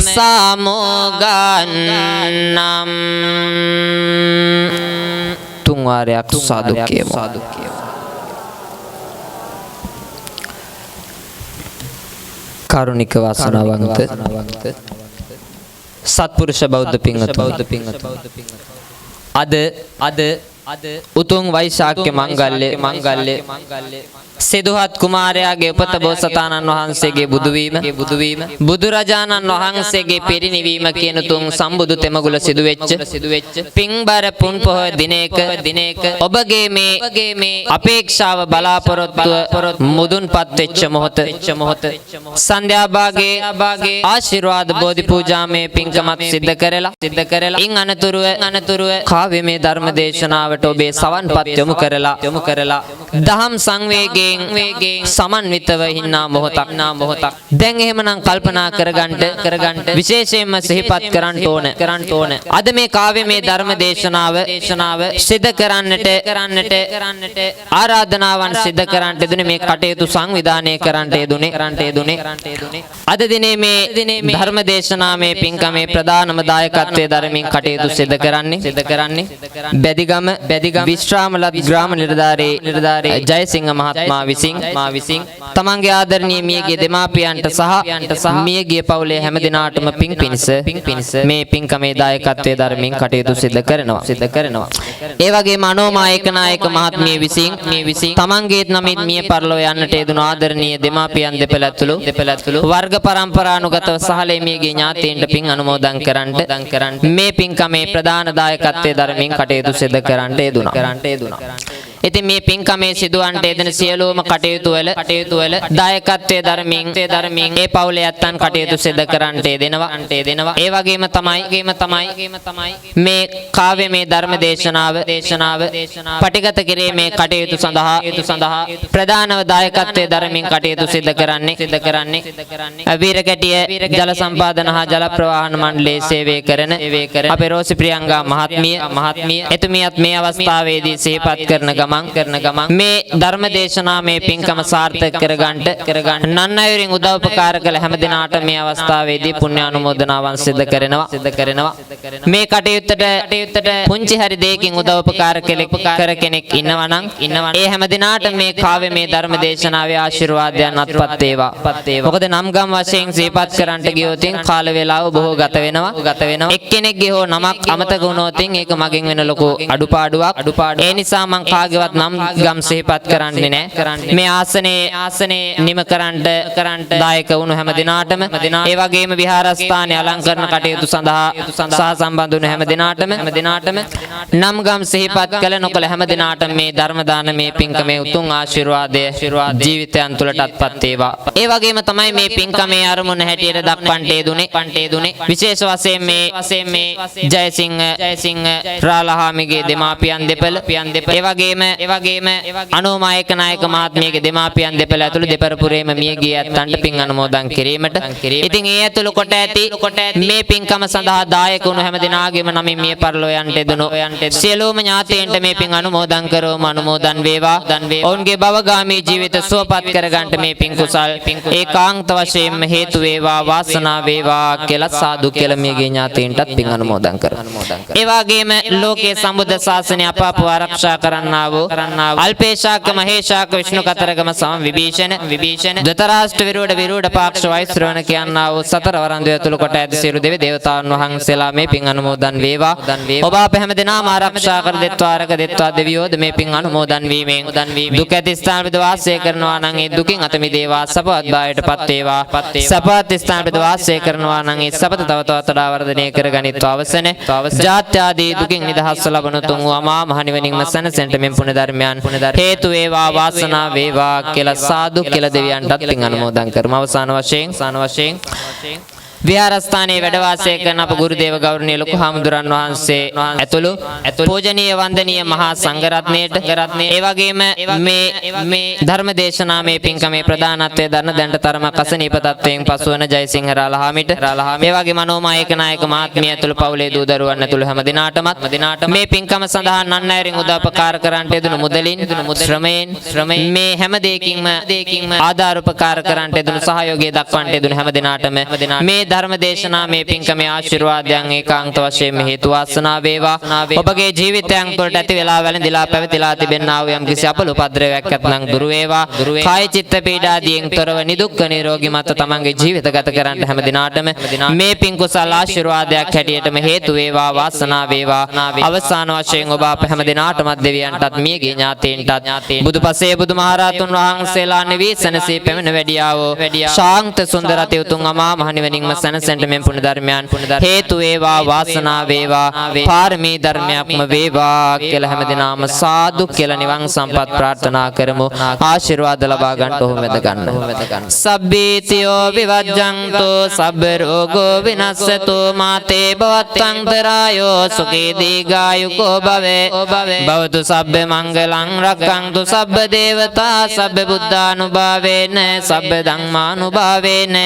සමුගන්නම් තුන් වාරයක් සාදු කියමු කරුණික වාසනාවන්ත සත්පුරුෂ බෞද්ධ පින්වත්නි අද උතුම් වෛශාඛ්‍ය මංගල්‍ය සිදුහත් කුමාරයාගේ උපත බෝසතාණන් වහන්සේගේ බුදුවීම බුදුරජාණන් වහන්සේගේ පිරිනිවීම කියන තුන් සම්බුදු තෙමගුල සිදුවෙච්ච පින්බර පුන් පොහොය දිනයක ඔබගේ මේ අපේක්ෂාව බලාපොරොත්තුව මුදුන්පත් වෙච්ච මොහොත සන්ධ්‍යාභාගයේ ආශිර්වාද බෝධි පූජාමය පින්කමත් සිද්ධ කරලා ඉන් අනතුරුව කාව්‍යමය ධර්ම දේශනාවට ඔබේ සවන්පත් යොමු කරලා දහම් සංවේගයෙන් සමන්විතව ඉන්නා මොහොතක් දැන් එහෙමනම් කල්පනා කරගන්න විශේෂයෙන්ම සිහිපත් කරන්න ඕන අද මේ කාව්‍යමය ධර්ම දේශනාව සිද්ධ කරන්නට ආරාධනාවන් සිද්ධ කරන්නට දුනේ මේ කටයුතු සංවිධානය කරන්නට යෙදුනේ අද දිනේ මේ ධර්ම දේශනාවේ පින්කමේ ප්‍රධානම දායකත්වයේ ධර්මින් කටයුතු සිද්ධ කරන්නේ බැදිගම විශ්‍රාමලත් ග්‍රාම නිලධාරී ජයසිංහ මහත්මයා විසින් තමන්ගේ ආදරණීය මියගිය දෙමාපියන්ට සහ මියගිය පවුලේ හැම දිනාටම පින් පිණිස මේ පින්කමේ දායකත්වයේ ධර්මින් කටයුතු සිද්ධ කරනවා ඒ වගේම අනෝමා ඒකනායක මහත්මිය විසින් තමන්ගේ නමින් මිය පරලෝ යන්නට යෙදුණු ආදරණීය දෙමාපියන් දෙපළැතුළු වර්ග පරම්පරානුගතව සහලේ මියගිය ඥාතීන්ට පින් අනුමෝදන් කරන්නට මේ පින්කමේ ප්‍රධාන දායකත්වයේ ධර්මින් කටයුතු සිද්ධ කරන්නට යෙදුණා ඉතින් මේ පින්කමේ සිදුවන්ට යෙදෙන සියලුම කටයුතු වල දායකත්වයේ ධර්මින් ඒ පවුලේ ඇත්තන් කටයුතු සිදු කරන්නට යෙදෙනවා ඒ වගේම තමයි මේ කාව්‍යමය ධර්ම දේශනාව පටිගත කිරීමේ කටයුතු සඳහා ප්‍රධානව දායකත්වයේ ධර්මින් කටයුතු සිදු කරන්නේ වීරකැටිය ජල සම්පාදන හා ජල ප්‍රවාහන මණ්ඩලයේ සේවය කරන අපේ රෝසි ප්‍රියංගා මහත්මිය එතුමියත් මේ අවස්ථාවේදී සිහිපත් කරන ගමන් මේ ධර්ම දේශනා මේ පින්කම සාර්ථක කරගන්න නන්නයුරින් උදව් උපකාර කළ හැම දිනාට මේ අවස්ථාවේදී පුණ්‍ය අනුමෝදනාවන් සිදු කරනවා මේ කටයුත්තට පුංචි හරි දෙයකින් උදව් උපකාර කර කෙනෙක් ඉන්නවා නම් ඒ හැම දිනාට මේ කාව්‍යමය ධර්ම දේශනාවේ ආශිර්වාදයන් අත්පත් වේවා මොකද නම් ගම් වශයෙන් සිහිපත් කරන්නට ගියොත් කාල වේලාව බොහෝ ගත වෙනවා එක්කෙනෙක්ගේ හෝ නමක් අමතක වුණොත් ඒක මගෙන් වෙන ලොකු අඩුපාඩුවක් ඒ නිසා මං කාගේ කාගේවත් නම් ගම් සිහිපත් කරන්නේ නැහැ. මේ ආසනේ නිම කරන්නට දායක වුණු හැම දිනාටම ඒ වගේම විහාරස්ථානයේ අලංකරණ කටයුතු සඳහා සහ සම්බන්ධ වුණු හැම දිනාටම නම් ගම් සිහිපත් කළ නොකළ හැම දිනාටම මේ ධර්ම දානමේ පින්කමේ උතුම් ආශිර්වාදය ජීවිතයන් තුළටත්පත් වේවා. ඒ වගේම තමයි මේ පින්කමේ අරමුණ හැටියට දක්වන්නට දුනේ විශේෂ වශයෙන් මේ ජයසිංහ රාලහාමිගේ දෙමාපියන් දෙපළ ඒ වගේම අනෝමායක නායක මහත්මියගේ දෙමාපියන් දෙපළ ඇතුළු දෙපරපුරේම මියගිය ඇත්තන්ට පින් අනුමෝදන් කිරීමට. ඉතින් ඒ ඇතුළු කොට ඇති මේ පින්කම සඳහා දායක වුණු හැම දිනාගේම නමින් මිය පරලෝ යන්ට දුණු සියලුම ඥාතීන්ට මේ පින් අනුමෝදන් කරවම අනුමෝදන් වේවා. ඔවුන්ගේ භවගාමී ජීවිත සුවපත් කරගන්නට මේ පින් කුසල් ඒකාන්ත වශයෙන්ම හේතු වේවා වාසනාව වේවා කියලා සාදු කියලා මියගේ ඥාතීන්ටත් පින් අනුමෝදන් කරනවා. ඒ වගේම ලෝකයේ සම්බුද්ධ ශාසනය අප ආරක්ෂා කරන්නා වූ අල්පේශාක මහේශාක විෂ්ණු කතරගම සම විභීෂණ දතරාෂ්ට විරෝධ පාක්ෂ වෛශ්‍රවණ කියන්නා වූ සතර වරන්දු ඇතුළු කොට ඇති සියලු දෙවි දේවතාවුන් වහන්සේලා මේ පින් අනුමෝදන් වේවා. ඔබ අප හැම දිනම ආරක්ෂා කර දෙත්වා දෙවියෝද මේ පින් අනුමෝදන් වීමෙන් දුක ඇති ස්ථාන පිට වාසය කරනවා නම් ඒ දුකින් අත මිදේවා. සපවත් භාවයටපත් වේවා. සපවත් ස්ථාන පිට වාසය කරනවා නම් ඒ සපත තව තවත් වඩා වර්ධනය කරගනිත්වා. අවසන ජාත්‍ය ආදී දුකින් නිදහස් ලබනු තුන් වමා මහ නිවනින්ම සැනසෙන්නට මෙන් පුණ්‍ය ධර්මයන් හේතු වේවා වාසනාව වේවා කියලා සාදු කියලා දෙවියන්ටත් පින් අනුමෝදන් කරමු. අවසාන වශයෙන් විහාරස්ථානයේ වැඩ වාසය කරන අප ගුරුදේව ගෞරවනීය ලොකු හාමුදුරන් වහන්සේ ඇතුළු පූජනීය වන්දනීය මහා සංඝරත්නයට ඒ වගේම මේ ධර්ම දේශනාමේ පින්කමේ ප්‍රධානත්වයේ දරන දැනට තරමක් අසනීප තත්වයෙන් පසුවන ජයසිංහ රාලහාමිට ඒ වගේම අනෝමායක නායක මහත්මිය ඇතුළු පවුලේ දූ දරුවන් ඇතුළු හැම දිනාටමත් මේ පින්කම සඳහා නන්නෑරින් උදව්පකාර කරන්නට යෙදුණු මුදලින් ශ්‍රමයෙන් මේ හැම දෙයකින්ම ආධාර උපකාර කරන්නට යෙදුණු සහයෝගය දක්වන්නට යෙදුණු හැම දිනාටම මේ ධර්ම දේශනා මේ පින්කමේ ආශිර්වාදයන් ඒකාන්ත වශයෙන් හේතු වාසනා වේවා. ඔබගේ ජීවිතයන් තුළට ඇති වෙලා වැළඳිලා පැවතිලා තිබෙනා වූ යම් කිසි අපල උපද්‍රවයක් ඇතනම් දුරු වේවා. කාය චිත්ත පීඩාදීන් තොරව නිදුක්ඛ නිරෝගීමත් තමන්ගේ ජීවිත ගත කරන්න හැම දිනාටම මේ පින් කුසල ආශිර්වාදයක් හැටියටම හේතු වේවා වාසනා වේවා. අවසාන වශයෙන් ඔබ අප හැම දිනාටමත් දෙවියන්ටත් මියගේ ඥාතීන්ටත් බුදුපසේ බුදුමහරහතුන් වහන්සේලා නිවී සැනසී පැමිණ වැඩියා වූ ශාන්ත සුන්දර අති උතුම් අමා මහ නිවනින්ම සැනසෙන්නට මෙන් පුණ්‍ය ධර්මයන් හේතු වේවා වාසනාව වේවා පාරමී ධර්මයක්ම වේවා කියලා හැමදෙනාම සාදු කියලා නිවන් සම්පත් ප්‍රාර්ථනා කරමු. ආශිර්වාද ලබා ගන්නට ඔහු මැද ගන්න. සබ්බීතියෝ විවජ්ජන්තු සබ්බ රෝගෝ විනස්සතු මාතේ භවත්තංතරායෝ සුඛී දීඝායුකෝ භවේ භවතු සබ්බ මංගලං රක්ඛන්තු සබ්බ දේවතා සබ්බ බුද්ධානුභාවේන සබ්බ ධම්මානුභාවේන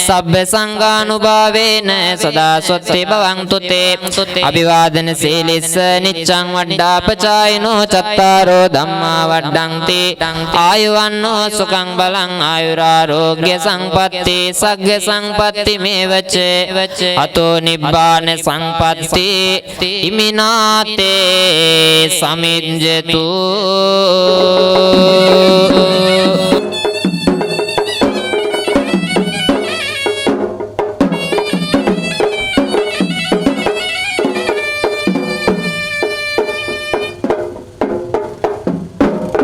සබ්බ සංඝානුභාවේන සදා සොත්ති භවන්තු තේ අභිවාදන සීලිස්ස නිච්ඡං වඩ්ඩාපචායිනෝ චත්තාරෝ ධම්මා වඩ්ඩන්ති ආයුවන්නෝ සුඛං බලං ආයුරාරෝග්‍ය සංපත්ති සග්ග සංපත්ති මේවච අතෝ නිබ්බාන සංපත්ති ඉමිනාතේ සමිඤ්ජතු